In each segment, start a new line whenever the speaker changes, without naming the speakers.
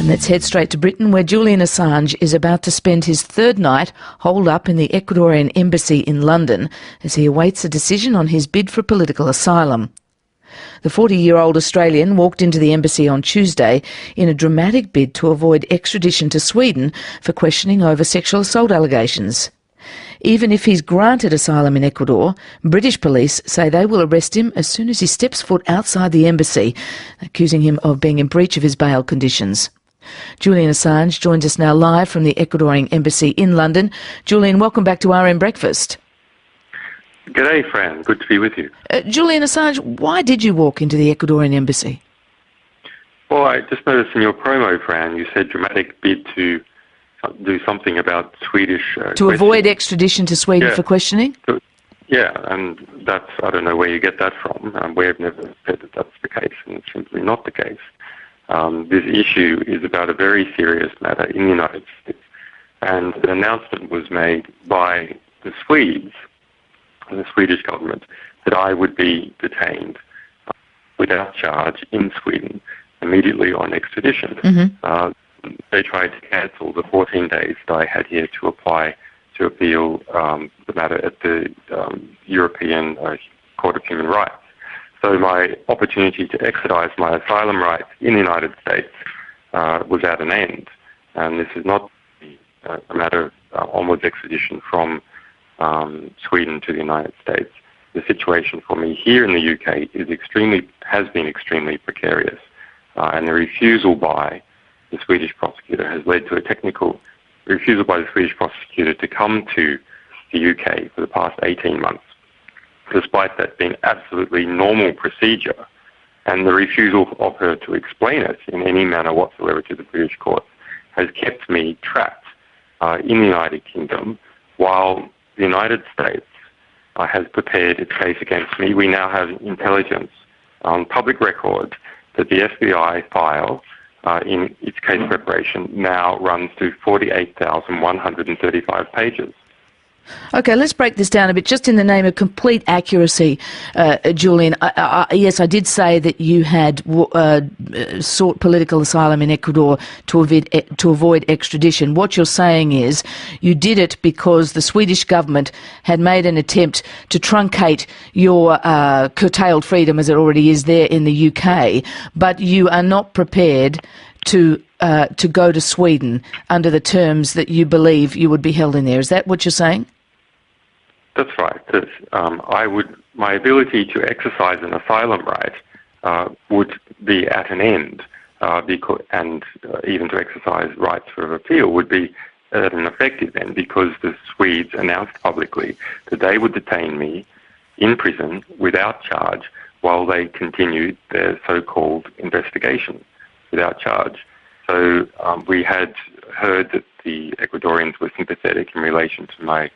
And let's head straight to Britain, where Julian Assange is about to spend his third night holed up in the Ecuadorian Embassy in London as he awaits a decision on his bid for political asylum. The 40-year-old Australian walked into the embassy on Tuesday in a dramatic bid to avoid extradition to Sweden for questioning over sexual assault allegations. Even if he's granted asylum in Ecuador, British police say they will arrest him as soon as he steps foot outside the embassy, accusing him of being in breach of his bail conditions. Julian Assange joins us now live from the Ecuadorian Embassy in London. Julian, welcome back to RM Breakfast.
G'day, Fran. Good to be with you.
Julian Assange, why did you walk into the Ecuadorian Embassy?
Well, I just noticed in your promo, Fran, you said dramatic bid to do something about Swedish
to avoid extradition to Sweden for questioning?
Yeah, and that's, I don't know where you get that from. We've never said that that's the case, and it's simply not the case. This issue is about a very serious matter in the United States, and an announcement was made by the Swedes, the Swedish government, that I would be detained without charge in Sweden immediately on extradition. Mm-hmm. They tried to cancel the 14 days that I had here to apply to appeal the matter at the European Court of Human Rights. So my opportunity to exercise my asylum rights in the United States was at an end. And this is not a matter of onwards extradition from Sweden to the United States. The situation for me here in the UK has been extremely precarious. And the refusal by the Swedish prosecutor has led to a technical refusal by the Swedish prosecutor to come to the UK for the past 18 months, despite that being absolutely normal procedure, and the refusal of her to explain it in any manner whatsoever to the British court has kept me trapped in the United Kingdom while the United States has prepared its case against me. We now have intelligence on public record that the FBI file in its case preparation now runs to 48,135 pages.
Okay, let's break this down a bit, just in the name of complete accuracy, Julian. Yes, I did say that you had sought political asylum in Ecuador to avoid extradition. What you're saying is you did it because the Swedish government had made an attempt to truncate your curtailed freedom, as it already is there in the UK, but you are not prepared to go to Sweden under the terms that you believe you would be held in there. Is that what you're saying?
That's right. My ability to exercise an asylum right would be at an end, and even to exercise rights for appeal would be at an effective end, because the Swedes announced publicly that they would detain me in prison without charge while they continued their so-called investigation without charge. So we had heard that the Ecuadorians were sympathetic in relation to my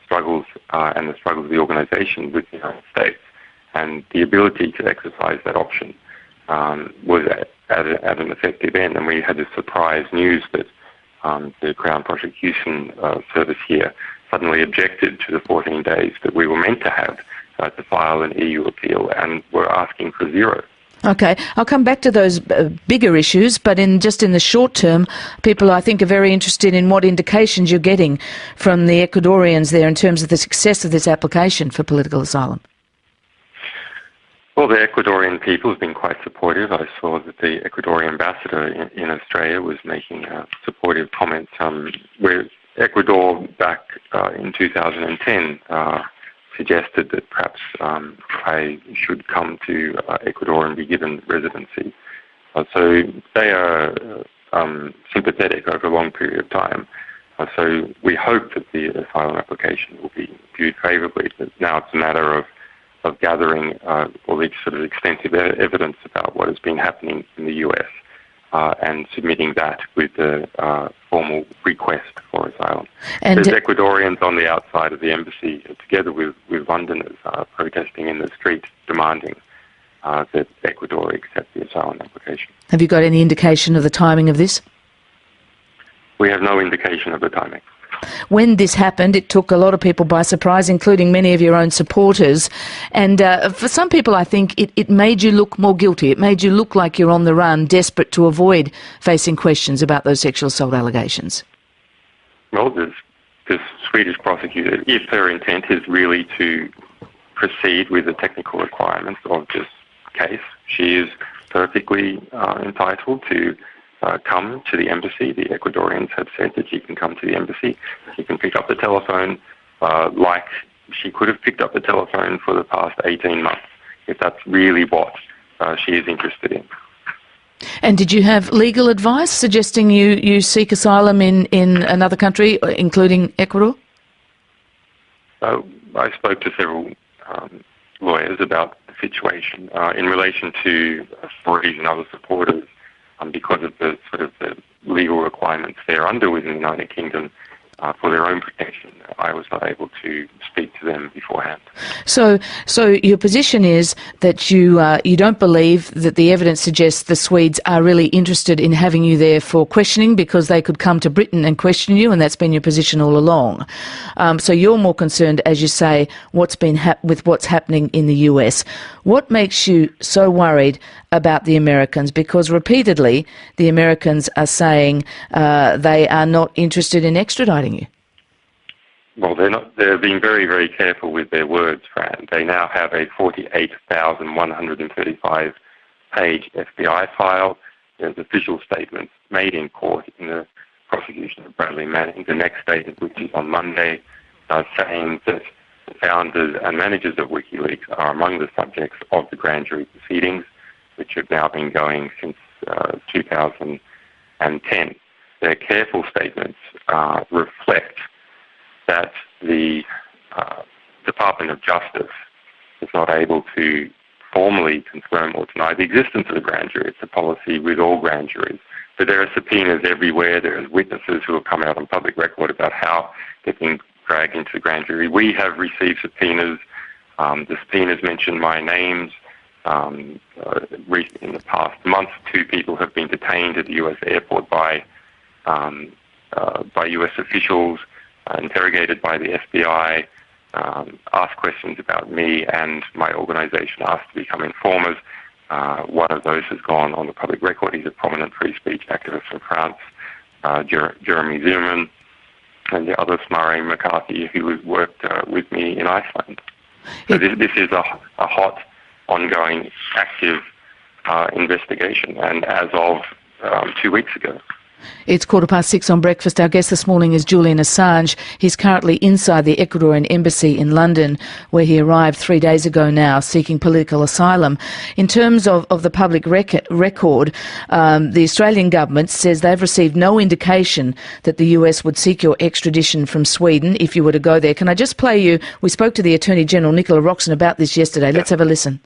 struggles and the struggles of the organisation with the United States, and the ability to exercise that option was at an effective end. And we had the surprise news that the Crown Prosecution Service here suddenly objected to the 14 days that we were meant to have to file an EU appeal, and were asking for 0.
Okay, I'll come back to those bigger issues, but in the short term, people, I think, are very interested in what indications you're getting from the Ecuadorians there in terms of the success of this application for political asylum.
Well, the Ecuadorian people have been quite supportive. I saw that the Ecuadorian ambassador in Australia was making supportive comments. Where Ecuador back in 2010 suggested that perhaps I should come to Ecuador and be given residency. So they are sympathetic over a long period of time. So we hope that the asylum application will be viewed favourably. But now it's a matter of gathering all the sort of extensive evidence about what has been happening in the US and submitting that with the formal request for asylum. And there's Ecuadorians on the outside of the embassy, together with Londoners, protesting in the street, demanding that Ecuador accept the asylum application.
Have you got any indication of the timing of this?
We have no indication of the timing.
When this happened, it took a lot of people by surprise, including many of your own supporters. And for some people, I think it made you look more guilty. It made you look like you're on the run, desperate to avoid facing questions about those sexual assault allegations.
Well, this Swedish prosecutor, if her intent is really to proceed with the technical requirements of this case, she is perfectly entitled to come to the embassy. The Ecuadorians have said that she can come to the embassy. She can pick up the telephone like she could have picked up the telephone for the past 18 months, if that's really what she is interested in.
And did you have legal advice suggesting you seek asylum in another country, including Ecuador?
I spoke to several lawyers about the situation in relation to authorities and other supporters. Because of the sort of the legal requirements they're under within the United Kingdom for their own protection, I was not able to speak to them beforehand.
So your position is that you don't believe that the evidence suggests the Swedes are really interested in having you there for questioning, because they could come to Britain and question you, and that's been your position all along. So you're more concerned, as you say, with what's happening in the US. What makes you so worried about the Americans? Because repeatedly the Americans are saying they are not interested in extraditing you.
Well, they're not. They're being very, very careful with their words, Fran. They now have a 48,135-page FBI file. There's official statements made in court in the prosecution of Bradley Manning. The next statement, which is on Monday, saying that the founders and managers of Wikileaks are among the subjects of the grand jury proceedings, which have now been going since 2010. Their careful statements reflect that the Department of Justice is not able to formally confirm or deny the existence of the grand jury. It's a policy with all grand juries. But there are subpoenas everywhere. There are witnesses who have come out on public record about how they've been dragged into the grand jury. We have received subpoenas. The subpoenas mention my names. In the past month, 2 people have been detained at the US airport by US officials, interrogated by the FBI, asked questions about me and my organisation, asked to become informers. One of those has gone on the public record. He's a prominent free speech activist from France, Jeremy Zimmerman, and the other, Smari McCarthy, who worked with me in Iceland. So this is a hot, ongoing, active investigation, and as of 2 weeks ago.
It's 6:15 on Breakfast. Our guest this morning is Julian Assange. He's currently inside the Ecuadorian Embassy in London, where he arrived 3 days ago now, seeking political asylum. In terms of the public record, the Australian government says they've received no indication that the US would seek your extradition from Sweden if you were to go there. Can I just play you? We spoke to the Attorney General, Nicola Roxon, about this yesterday. Let's have a listen.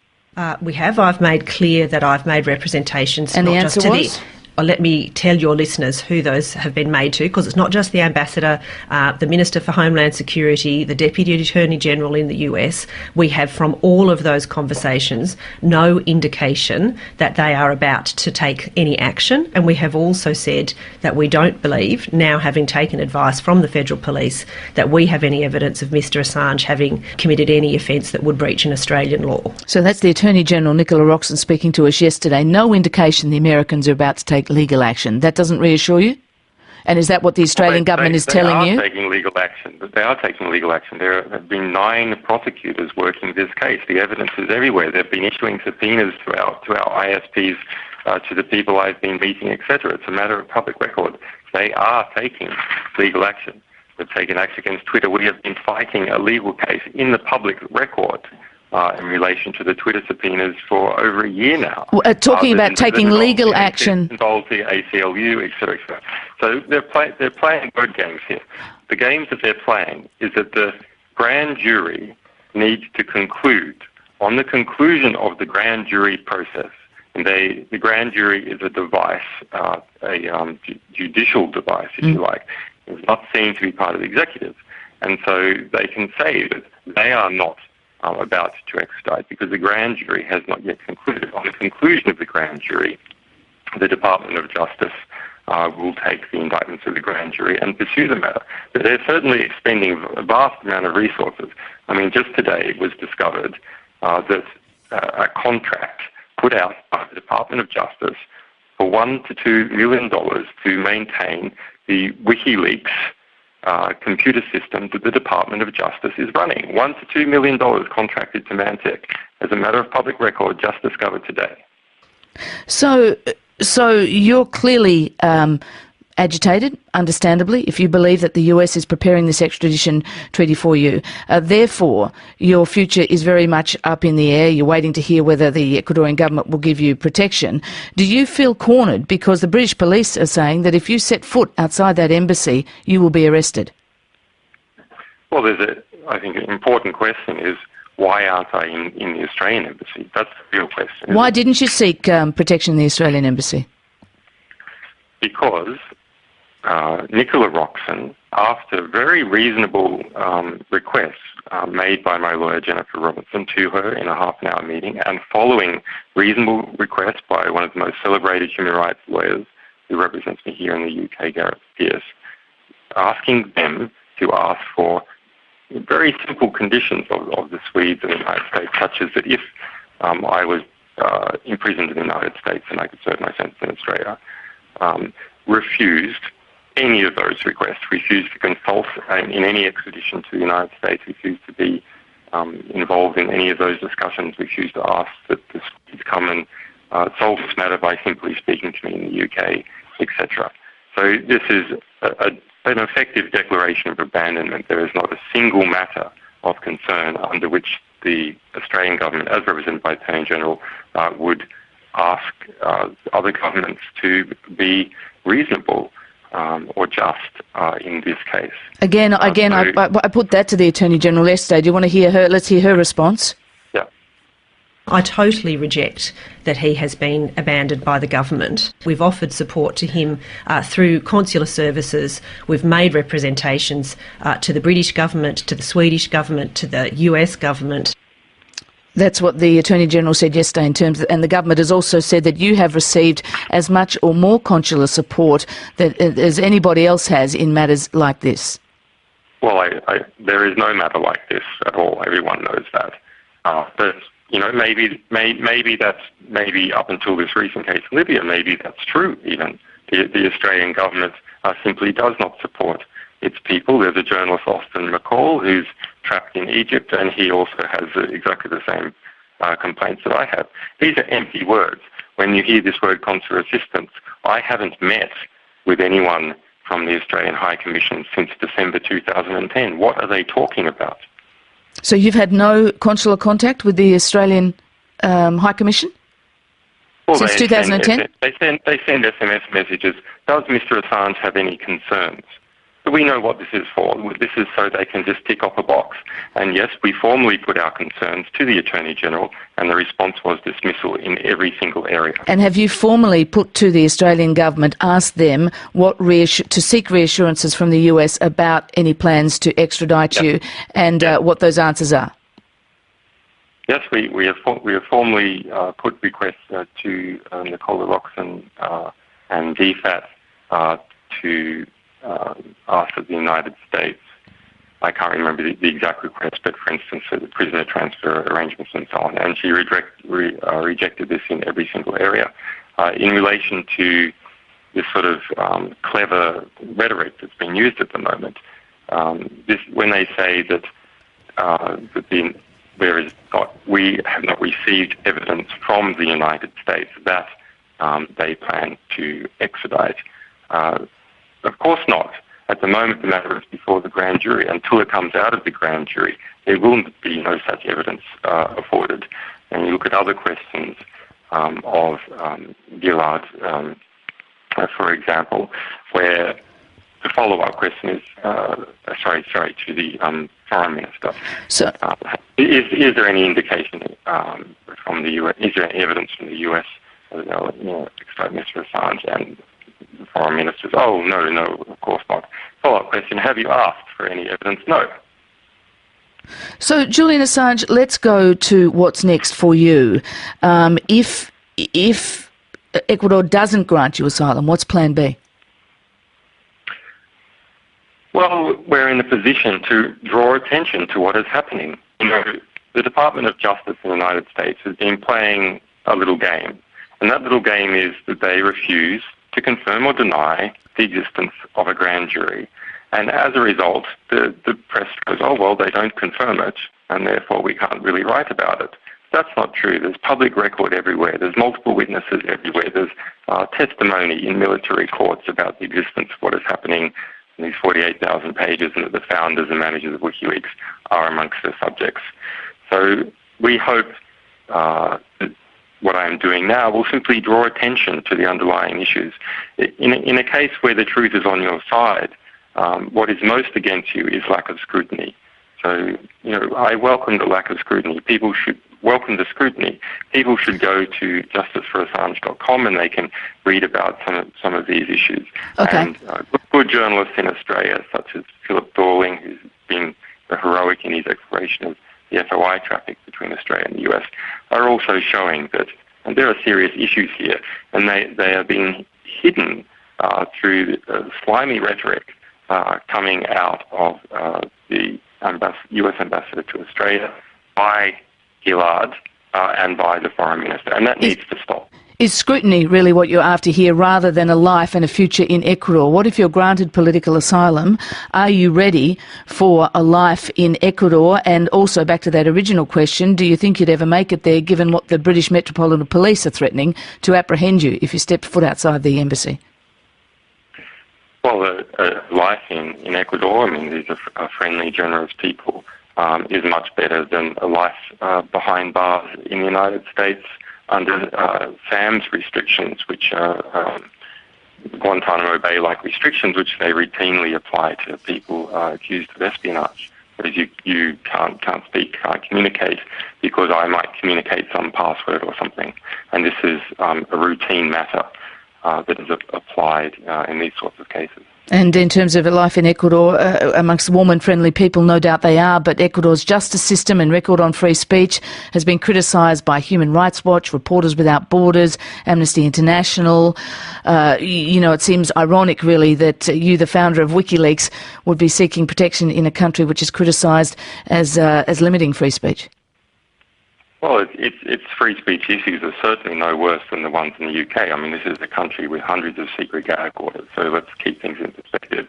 We have. I've made clear that I've made representations.
And
not
the answer
just to
was?
Let me tell your listeners who those have been made to, because it's not just the Ambassador, the Minister for Homeland Security, the Deputy Attorney General in the US. We have, from all of those conversations, no indication that they are about to take any action. And we have also said that we don't believe, now having taken advice from the Federal Police, that we have any evidence of Mr Assange having committed any offence that would breach an Australian law.
So that's the Attorney General, Nicola Roxon, speaking to us yesterday. No indication the Americans are about to take legal action. That doesn't reassure you? And is that what the Australian government is telling you?
They are taking legal action. But they are taking legal action. There have been 9 prosecutors working this case. The evidence is everywhere. They've been issuing subpoenas to our ISPs, to the people I've been meeting, etc. It's a matter of public record. They are taking legal action. They've taken action against Twitter. We have been fighting a legal case in the public record in relation to the Twitter subpoenas for over a year now.
Talking about taking legal action.
Involves the ACLU, etc., etc. So they're playing word games here. The games that they're playing is that the grand jury needs to conclude. On the conclusion of the grand jury process, and the grand jury is a device, a judicial device, if you like. It's not seen to be part of the executive. And so they can say that they are not about to extradite because the grand jury has not yet concluded. On the conclusion of the grand jury, the Department of Justice will take the indictments of the grand jury and pursue the matter. But they're certainly expending a vast amount of resources. I mean, just today it was discovered that a contract put out by the Department of Justice for $1 to $2 million to maintain the Wikileaks computer system that the Department of Justice is running. $1 to $2 million contracted to Mantec as a matter of public record, just discovered today.
So you're clearly agitated, understandably, if you believe that the US is preparing this extradition treaty for you. Therefore, your future is very much up in the air. You're waiting to hear whether the Ecuadorian government will give you protection. Do you feel cornered? Because the British police are saying that if you set foot outside that embassy, you will be arrested.
Well, I think an important question is, why aren't I in the Australian embassy? That's the real question.
Why didn't you seek protection in the Australian embassy?
Because Nicola Roxon, after very reasonable requests made by my lawyer Jennifer Robinson to her in a half-an-hour meeting, and following reasonable requests by one of the most celebrated human rights lawyers who represents me here in the UK, Gareth Pearce, asking them to ask for very simple conditions of the Swedes and the United States, such as that if I was imprisoned in the United States and I could serve my sentence in Australia, refused any of those requests, refused to consult in any extradition to the United States, refused to be involved in any of those discussions, refused to ask that the Swedes come and solve this matter by simply speaking to me in the UK, etc. So this is an effective declaration of abandonment. There is not a single matter of concern under which the Australian government, as represented by the Attorney General, would ask other governments to be reasonable or just in this case.
I put that to the Attorney General yesterday. Do you want to hear her? Let's hear her response.
Yeah.
I totally reject that he has been abandoned by the government. We've offered support to him through consular services. We've made representations to the British government, to the Swedish government, to the US government.
That's what the Attorney General said yesterday and the government has also said that you have received as much or more consular support as anybody else has in matters like this.
Well, there is no matter like this at all. Everyone knows that. But, maybe that's up until this recent case in Libya, maybe that's true even. The Australian government simply does not support its people. There's a journalist, Austin McCall, who's trapped in Egypt, and he also has exactly the same complaints that I have. These are empty words. When you hear this word consular assistance, I haven't met with anyone from the Australian High Commission since December 2010. What are they talking about?
So you've had no consular contact with the Australian High Commission since 2010?
They send SMS messages. Does Mr Assange have any concerns? But we know what this is for. This is so they can just tick off a box. And yes, we formally put our concerns to the Attorney General, and the response was dismissal in every single area. And
have you formally put to the Australian government, asked them to seek reassurances from the US about any plans to extradite you, and what those answers are?
Yes, we have formally put requests to Nicola Roxon and DFAT to ask of the United States. I can't remember the exact request, but for instance, the prisoner transfer arrangements and so on. And she rejected this in every single area. In relation to this sort of clever rhetoric that's being used at the moment, when they say that we have not received evidence from the United States that they plan to extradite. Of course not. At the moment, the matter is before the grand jury. Until it comes out of the grand jury, there will be no such evidence afforded. And you look at other questions of Gillard, for example, where the follow-up question is, to the Foreign Minister. So, is there any indication from the US? Is there any evidence from the US extradite Mr Assange? And the Foreign Minister says, "Oh no, of course not." Follow-up question: have you asked for any evidence? No.
So, Julian Assange, let's go to what's next for you. If Ecuador doesn't grant you asylum, what's Plan B?
Well, we're in a position to draw attention to what is happening. The Department of Justice in the United States has been playing a little game, and that little game is that they refuse to confirm or deny the existence of a grand jury. And as a result, the press goes, oh, well, they don't confirm it, and therefore we can't really write about it. That's not true. There's public record everywhere. There's multiple witnesses everywhere. There's testimony in military courts about the existence of what is happening in these 48,000 pages, and that the founders and managers of Wikileaks are amongst the subjects. So we hope that what I am doing now will simply draw attention to the underlying issues. In a case where the truth is on your side, what is most against you is lack of scrutiny. So, I welcome the lack of scrutiny. People should welcome the scrutiny. People should go to justiceforassange.com and they can read about some of these issues.
Okay.
And good journalists in Australia, such as Philip Dorling, who's been heroic in his exploration of the FOI traffic between Australia and the US, are also showing that there are serious issues here, and they are being hidden through slimy rhetoric coming out of the US ambassador to Australia by Gillard and by the foreign minister, and that needs to stop.
Is scrutiny really what you're after here, rather than a life and a future in Ecuador? What if you're granted political asylum? Are you ready for a life in Ecuador? And also, back to that original question, do you think you'd ever make it there, given what the British Metropolitan Police are threatening to apprehend you if you stepped foot outside the embassy?
Well, a life in Ecuador, these are friendly, generous people, is much better than a life behind bars in the United States under SAM's restrictions, which are Guantanamo Bay-like restrictions, which they routinely apply to people accused of espionage. Whereas you can't speak, can't communicate, because I might communicate some password or something. And this is a routine matter that is applied in these sorts of cases.
And in terms of life in Ecuador, amongst warm and friendly people, no doubt they are, but Ecuador's justice system and record on free speech has been criticised by Human Rights Watch, Reporters Without Borders, Amnesty International. It seems ironic, really, that you, the founder of Wikileaks, would be seeking protection in a country which is criticised as limiting free speech.
Well, its free speech issues are certainly no worse than the ones in the UK. This is a country with hundreds of secret gag orders, so let's keep things in perspective.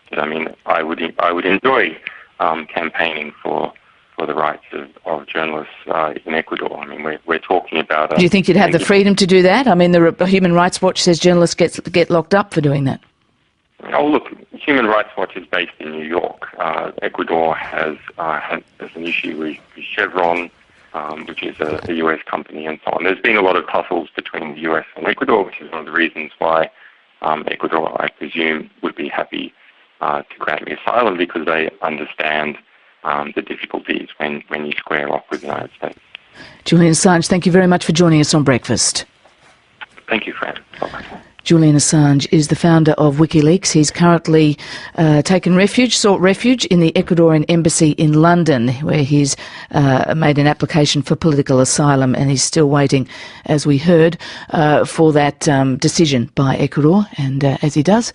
But, I would enjoy campaigning for the rights of journalists in Ecuador. We're talking about...
Do you think you'd have the freedom to do that? The Human Rights Watch says journalists get locked up for doing that.
Oh, look, Human Rights Watch is based in New York. Ecuador has an issue with Chevron, which is a US company, and so on. There's been a lot of tussles between the US and Ecuador, which is one of the reasons why Ecuador, I presume, would be happy to grant me asylum, because they understand the difficulties when you square off with the United States.
Julian Assange, thank you very much for joining us on Breakfast.
Thank you, Fran. Bye-bye.
Julian Assange is the founder of Wikileaks. He's currently sought refuge in the Ecuadorian Embassy in London, where he's made an application for political asylum, and he's still waiting, as we heard, for that decision by Ecuador. And as he does...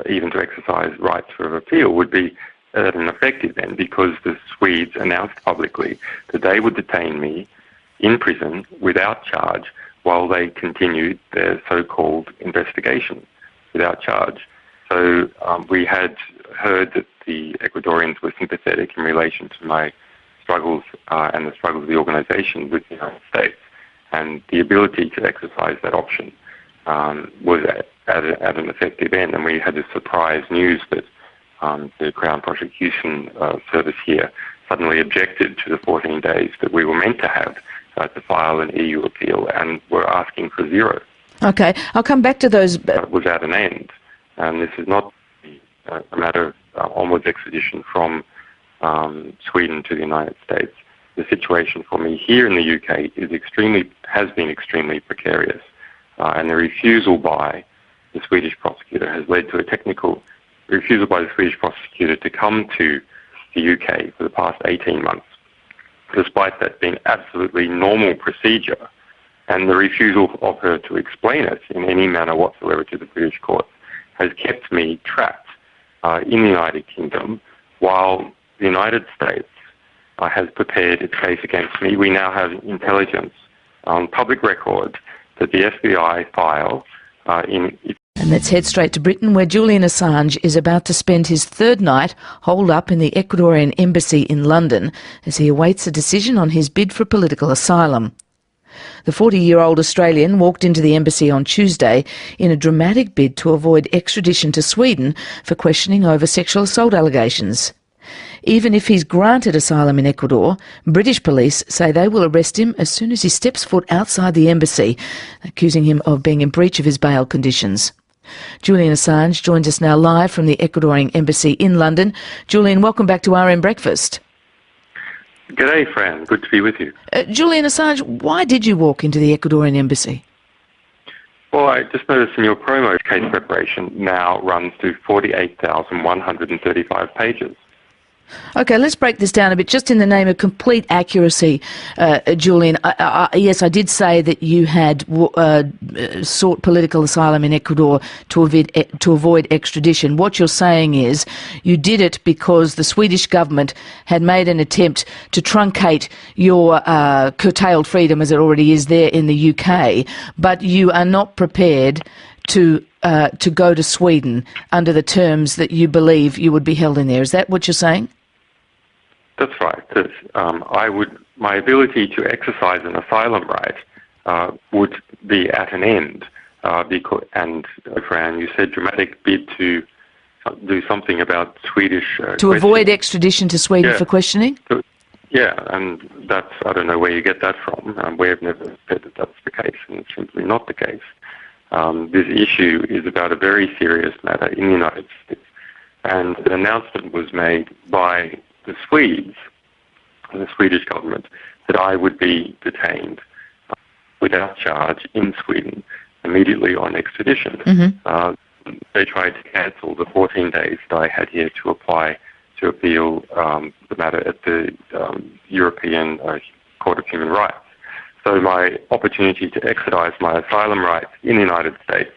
Even to exercise rights for appeal would be at an effective end, because the Swedes announced publicly that they would detain me in prison without charge while they continued their so-called investigation without charge. So we had heard that the Ecuadorians were sympathetic in relation to my struggles and the struggles of the organisation with the United States, and the ability to exercise that option was at an effective end. And we had the surprise news that the Crown Prosecution Service here suddenly objected to the 14 days that we were meant to have to file an EU appeal, and were asking for 0.
Okay, I'll come back to those...
It was at an end, and this is not a matter of onwards extradition from Sweden to the United States. The situation for me here in the UK has been extremely precarious, and the refusal by the Swedish prosecutor has led to a technical refusal by the Swedish prosecutor to come to the UK for the past 18 months, despite that being absolutely normal procedure And the refusal of her to explain it in any manner whatsoever to the British courts has kept me trapped in the United Kingdom while the United States has prepared its case against me. We now have intelligence on public record that the FBI file in its...
And let's head straight to Britain, where Julian Assange is about to spend his third night holed up in the Ecuadorian Embassy in London as he awaits a decision on his bid for political asylum. The 40-year-old Australian walked into the embassy on Tuesday in a dramatic bid to avoid extradition to Sweden for questioning over sexual assault allegations. Even if he's granted asylum in Ecuador, British police say they will arrest him as soon as he steps foot outside the embassy, accusing him of being in breach of his bail conditions. Julian Assange joins us now live from the Ecuadorian Embassy in London. Julian, welcome back to RM Breakfast.
G'day, Fran. Good to be with you.
Julian Assange, why did you walk into the Ecuadorian Embassy?
Well, I just noticed in your promo, case preparation now runs to 48,135 pages.
OK, let's break this down a bit, just in the name of complete accuracy, Julian. Yes, I did say that you had sought political asylum in Ecuador to avoid extradition. What you're saying is you did it because the Swedish government had made an attempt to truncate your curtailed freedom, as it already is there in the UK, but you are not prepared to go to Sweden under the terms that you believe you would be held in there. Is that what you're saying?
That's right. My ability to exercise an asylum right would be at an end. And Fran, you said dramatic bid to do something about Swedish...
to avoid extradition to Sweden for questioning?
Yeah, and that's, I don't know where you get that from. We've never said that that's the case, and it's simply not the case. This issue is about a very serious matter in the United States. And an announcement was made by the Swedes, the Swedish government, that I would be detained without charge in Sweden immediately on extradition. Mm-hmm. They tried to cancel the 14 days that I had here to apply to appeal the matter at the European Court of Human Rights. So my opportunity to exercise my asylum rights in the United States